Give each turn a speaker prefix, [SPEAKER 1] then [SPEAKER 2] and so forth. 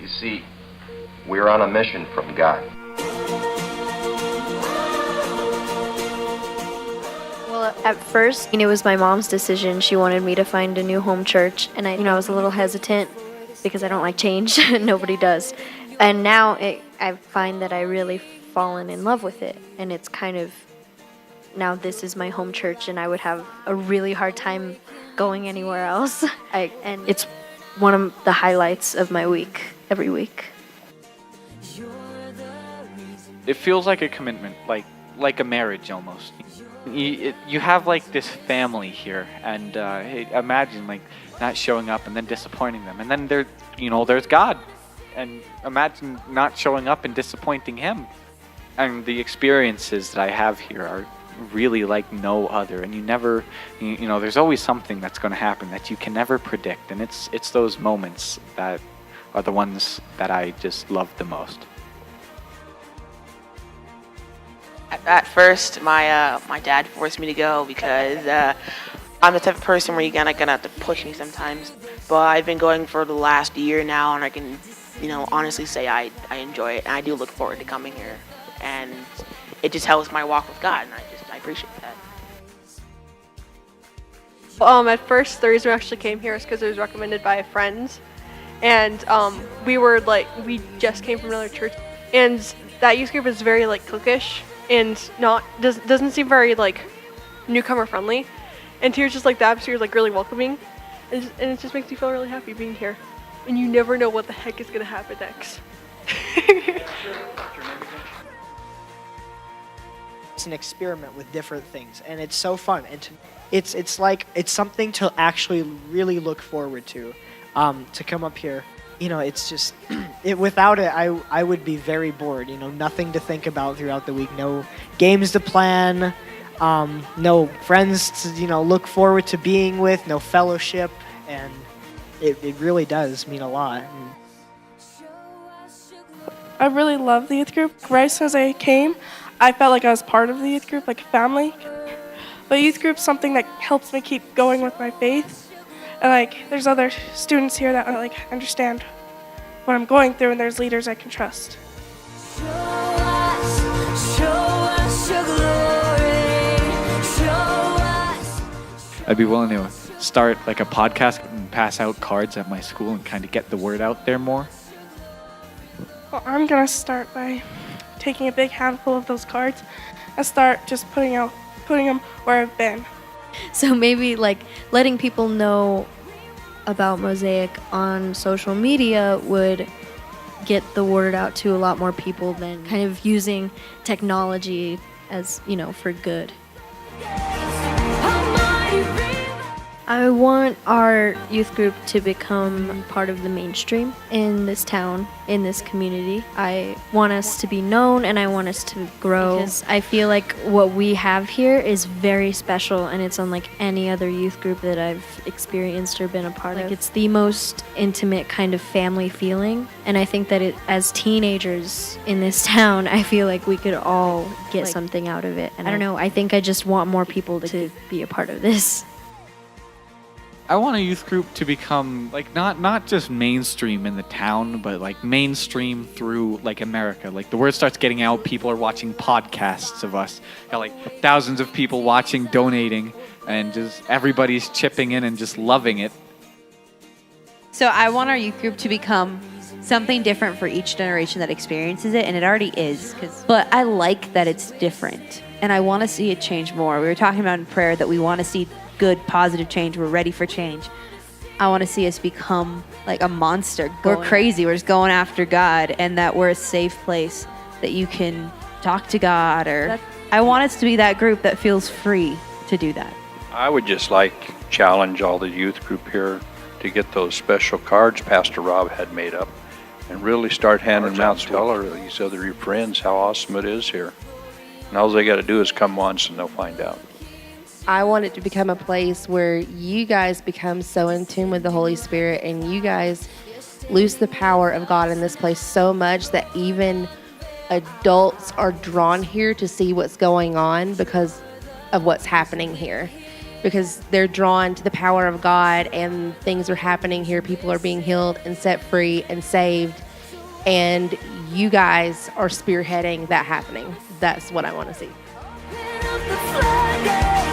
[SPEAKER 1] You see, we're on a mission from God.
[SPEAKER 2] Well, at first, it was my mom's decision. She wanted me to find a new home church, and I was a little hesitant because I don't like change. Nobody does. And now I find that I really fallen in love with it, and it's kind of, now this is my home church, and I would have a really hard time going anywhere else. And it's one of the highlights of my week, every week.
[SPEAKER 3] It feels like a commitment, like a marriage almost. You have like this family here, and imagine like not showing up and then disappointing them, and then there's God, and imagine not showing up and disappointing Him. And the experiences that I have here are really like no other, and you never, there's always something that's going to happen that you can never predict, and it's those moments that are the ones that I just love the most.
[SPEAKER 4] At first, my dad forced me to go because I'm the type of person where you're gonna have to push me sometimes. But I've been going for the last year now, and I can, honestly say I enjoy it, and I do look forward to coming here. And it just helps my walk with God, and I appreciate that.
[SPEAKER 5] At first, the reason we actually came here is because it was recommended by friends, and we just came from another church, and that youth group is very cliquish and doesn't seem very newcomer friendly, and here's just the atmosphere is really welcoming, and it just makes me feel really happy being here, and you never know what the heck is gonna happen next.
[SPEAKER 6] It's an experiment with different things, and it's so fun, and it's something to actually really look forward to come up here. It's just without it, I would be very bored. Nothing to think about throughout the week, no games to plan, no friends to look forward to being with, no fellowship, and it really does mean a lot.
[SPEAKER 7] I really love the youth group. Right as soon as I came, I felt like I was part of the youth group, like a family. But youth group's something that helps me keep going with my faith. And there's other students here that understand what I'm going through, and there's leaders I can trust.
[SPEAKER 8] Show us your glory. Show us.
[SPEAKER 3] I'd be willing to start a podcast and pass out cards at my school and kind of get the word out there more.
[SPEAKER 7] Well, I'm gonna start by taking a big handful of those cards and start just putting them where I've been.
[SPEAKER 2] So maybe letting people know about Mosaic on social media would get the word out to a lot more people than kind of using technology as, for good. I want our youth group to become part of the mainstream in this town, in this community. I want us to be known, and I want us to grow, because I feel like what we have here is very special, and it's unlike any other youth group that I've experienced or been a part of. It's the most intimate kind of family feeling, and I think that as teenagers in this town, I feel like we could all get something out of it. And I don't know, I think I just want more people to be a part of this.
[SPEAKER 3] I want a youth group to become not just mainstream in the town, but mainstream through America. The word starts getting out, people are watching podcasts of us. Got thousands of people watching, donating, and just everybody's chipping in and just loving it.
[SPEAKER 9] So I want our youth group to become something different for each generation that experiences it, and it already is. But I like that it's different, and I want to see it change more. We were talking about in prayer that we want to see good, positive change. We're ready for change. I want to see us become a monster. We're crazy. We're just going after God, and that we're a safe place that you can talk to God. I want us to be that group that feels free to do that.
[SPEAKER 10] I would just challenge all the youth group here to get those special cards Pastor Rob had made up and really start handing them out. Tell these other friends how awesome it is here. And all they got to do is come once and they'll find out.
[SPEAKER 11] I want it to become a place where you guys become so in tune with the Holy Spirit, and you guys lose the power of God in this place so much that even adults are drawn here to see what's going on because of what's happening here. Because they're drawn to the power of God, and things are happening here. People are being healed and set free and saved. and you guys are spearheading that happening. That's what I want to see.
[SPEAKER 8] Put up the flag,